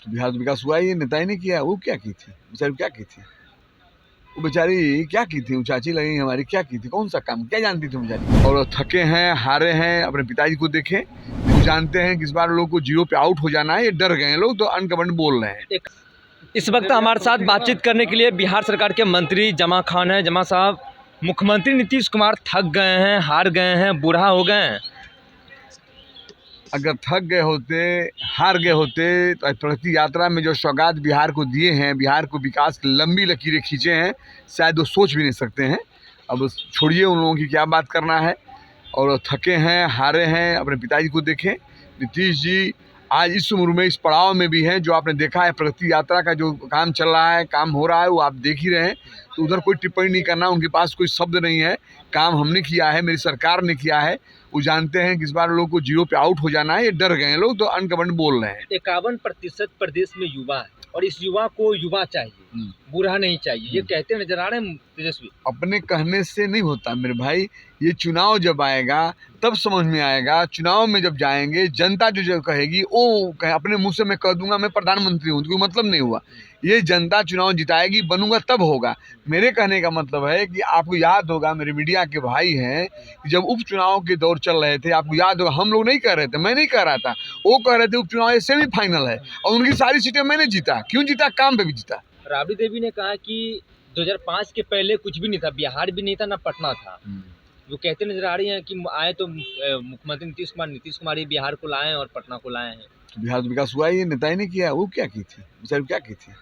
बिहार तो विकास हुआ ही, नेता ही ने किया। वो क्या की थी बेचारी, क्या की थी वो बेचारी, क्या की थी वो चाची लगी हमारी, क्या की थी, कौन सा काम, क्या जानती थी बेचारी। और थके हैं, हारे हैं, अपने पिताजी को देखें, वो जानते हैं कि इस बार लोग को जीरो पे आउट हो जाना है, ये डर गए हैं लोग, तो अनकमेंट बोल रहे हैं। इस वक्त हमारे साथ बातचीत करने के लिए बिहार सरकार के मंत्री जमा खान है। जमा साहब, मुख्यमंत्री नीतीश कुमार थक गए हैं, हार गए हैं, बूढ़ा हो गए हैं। अगर थक गए होते, हार गए होते तो प्रगति यात्रा में जो सौगात बिहार को दिए हैं, बिहार को विकास की लंबी लकीरें खींचे हैं, शायद वो सोच भी नहीं सकते हैं। अब छोड़िए उन लोगों की क्या बात करना है। और थके हैं, हारे हैं, अपने पिताजी को देखें। नीतीश जी आज इस उम्र में, इस पड़ाव में भी हैं, जो आपने देखा है प्रगति यात्रा का जो काम चल रहा है, काम हो रहा है, वो आप देख ही रहे हैं। तो उधर कोई टिप्पणी नहीं करना, उनके पास कोई शब्द नहीं है। काम हमने किया है, मेरी सरकार ने किया है। वो जानते हैं कि इस बार लोग को जीरो पे आउट हो जाना है, ये डर गए हैं लोग, तो अनकमेंट बोल रहे हैं। 51% प्रदेश में युवा है और इस युवा को युवा चाहिए, बूढ़ा नहीं चाहिए, ये कहते नजर आ रहे हैं तेजस्वी। अपने कहने से नहीं होता मेरे भाई, ये चुनाव जब आएगा तब समझ में आएगा। चुनाव में जब जाएंगे, जनता जो कहेगी वो अपने मुंह से मैं कह दूंगा मैं प्रधानमंत्री हूँ, तो कोई मतलब नहीं हुआ। ये जनता चुनाव जिताएगी, बनूंगा तब होगा। मेरे कहने का मतलब है कि आपको याद होगा, मेरे मीडिया के भाई हैं, कि जब उपचुनाव के दौर चल रहे थे, आपको याद होगा, हम लोग नहीं कह रहे थे, मैं नहीं कह रहा था, वो कह रहे थे उपचुनाव सेमीफाइनल है, और उनकी सारी सीटें मैंने जीता। क्यों जीता? काम पे भी जीता। राबड़ी देवी ने कहा कि 2005 के पहले कुछ भी नहीं था, बिहार भी नहीं था, ना पटना था। वो कहते नजर आ रही हैं कि आए तो मुख्यमंत्री नीतीश कुमार ही बिहार को लाए और पटना को लाए हैं। तो बिहार तो विकास हुआ ही, नेता ही ने किया। वो क्या की थी बेचारी, क्या की थी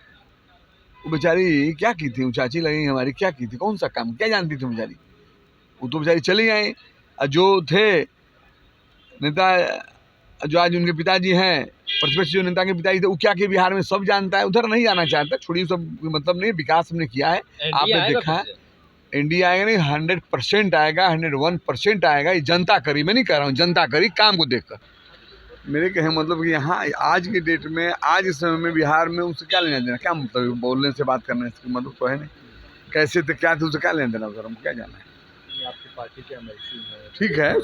वो बेचारी, क्या की थी वो चाची लगी हमारी, क्या की थी, कौन सा काम, क्या जानती थी बेचारी। वो तो बेचारी चली आई। जो थे नेता, जो आज उनके पिताजी हैं, प्रतिपक्ष जो नेता के पिताजी थे, वो क्या के बिहार में सब जानता है, उधर नहीं जाना चाहता। छोड़िए, सब मतलब नहीं, विकास हमने किया है, आपने देखा है। इंडिया आएगा नहीं, 100% आएगा, 101% आएगा। ये जनता करी, मैं नहीं कह रहा हूँ, जनता करी काम को देखकर। मेरे कहे मतलब कि यहाँ आज की डेट में, आज इस समय में बिहार में उससे क्या लेना देना, क्या मतलब बोलने से, बात करने से मतलब तो है नहीं। कैसे थे, क्या थे, उससे क्या लेना देना, उधर हमको क्या जाना है। आपकी पार्टी के एमएलसी है, ठीक है,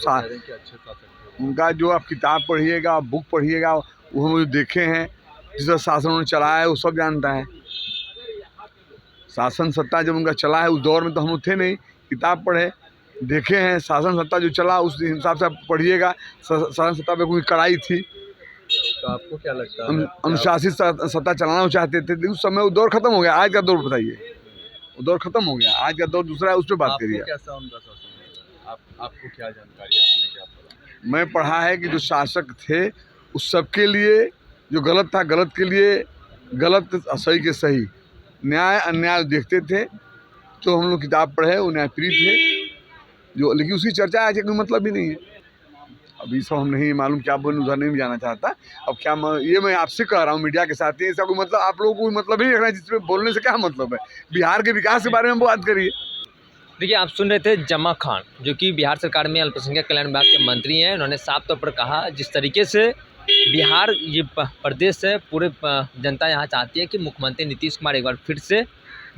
उनका जो आप किताब पढ़िएगा, बुक पढ़िएगा, वो हम देखे हैं, जिस शासन उन्होंने चलाया है वो सब जानता है। शासन सत्ता जब उनका चला है, उस दौर में तो हम लोग थे नहीं, किताब पढ़े, देखे हैं। शासन सत्ता जो चला उस हिसाब से आप पढ़िएगा, शासन सत्ता पे कोई कड़ाई थी। तो आपको क्या लगता है, अनुशासित सत्ता चलाना चाहते थे, उस समय वो दौर खत्म हो गया। आज का दौर बताइए, वो दौर खत्म हो गया, आज का दौर दूसरा है, उस पर बात करिए। कैसा उनका शासन है? आपको क्या जानकारी, आपने क्या पढ़ा? मैं पढ़ा है कि जो शासक थे उस सबके लिए, जो गलत था गलत के लिए गलत, सही के सही, न्याय अन्याय देखते थे। तो हम लोग किताब पढ़े, वो न्यायप्रिय थे जो, लेकिन उसकी चर्चा आज कोई मतलब भी नहीं है। अभी सब हम नहीं मालूम क्या बोलूं, उधर नहीं जाना चाहता। अब क्या ये मैं आपसे कह रहा हूँ मीडिया के साथ, ऐसा कोई मतलब आप लोगों को कोई मतलब नहीं रखना है, जिसमें बोलने से क्या मतलब है। बिहार के विकास के बारे में बात करिए। देखिए, आप सुन रहे थे जमा खान, जो कि बिहार सरकार में अल्पसंख्यक कल्याण विभाग के मंत्री हैं। उन्होंने साफ तौर पर कहा, जिस तरीके से बिहार ये प्रदेश है, पूरे जनता यहाँ चाहती है कि मुख्यमंत्री नीतीश कुमार एक बार फिर से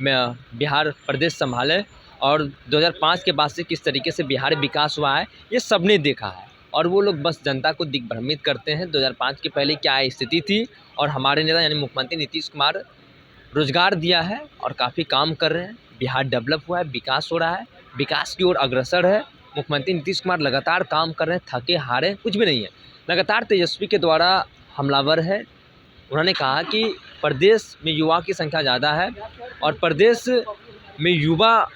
बिहार प्रदेश संभाले। और 2005 के बाद से किस तरीके से बिहार विकास हुआ है, ये सबने देखा है। और वो लोग बस जनता को दिग्भ्रमित करते हैं। 2005 के पहले क्या स्थिति थी, और हमारे नेता यानी मुख्यमंत्री नीतीश कुमार रोजगार दिया है और काफ़ी काम कर रहे हैं। बिहार डेवलप हुआ है, विकास हो रहा है, विकास की ओर अग्रसर है। मुख्यमंत्री नीतीश कुमार लगातार काम कर रहे हैं, थके हारे कुछ भी नहीं है, लगातार तेजस्वी के द्वारा हमलावर है। उन्होंने कहा कि प्रदेश में युवा की संख्या ज़्यादा है और प्रदेश में युवा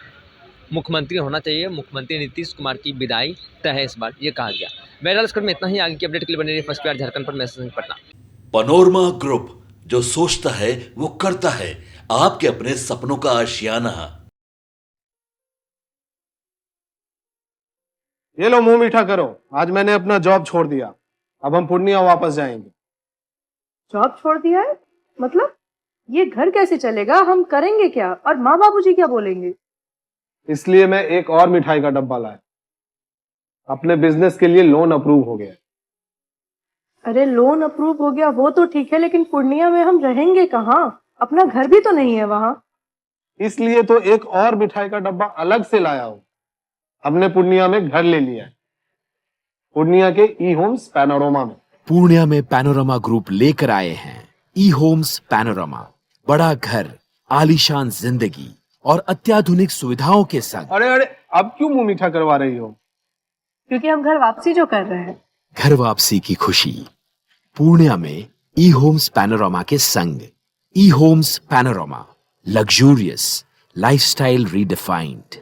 मुख्यमंत्री होना चाहिए। मुख्यमंत्री नीतीश कुमार की विदाई तय है इस बार, ये कहा गया। मेरा स्कूल में इतना ही। आगे की अपडेट के लिए बने रहिए फर्स्ट प्यार झारखंड पर। मैं पटना। पनोरमा ग्रुप, जो सोचता है वो करता है। आपके अपने सपनों का आशियाना। ये लो, मुंह मीठा करो। आज मैंने अपना जॉब छोड़ दिया, अब हम पूर्णिया वापस जाएंगे। जॉब छोड़ दिया है? मतलब ये घर कैसे चलेगा, हम करेंगे क्या, और माँ बाबूजी क्या बोलेंगे? इसलिए मैं एक और मिठाई का डब्बा लाया। अपने बिजनेस के लिए लोन अप्रूव हो गया। अरे लोन अप्रूव हो गया वो तो ठीक है, लेकिन पूर्णिया में हम रहेंगे कहाँ? अपना घर भी तो नहीं है वहाँ। इसलिए तो एक और मिठाई का डब्बा अलग से लाया हूँ। हमने पूर्णिया में घर ले लिया है, पूर्णिया के ई होम्स पैनोरमा में। पूर्णिया में पैनोरमा ग्रुप लेकर आए हैं ई होम्स पैनोरामा, बड़ा घर, आलीशान जिंदगी और अत्याधुनिक सुविधाओं के संग। अरे अरे, अब क्यों मुंह मीठा करवा रही हो? क्योंकि हम घर वापसी जो कर रहे हैं। घर वापसी की खुशी पूर्णिया में ई होम्स पैनोरामा के संग। ई homes panorama, luxurious lifestyle redefined.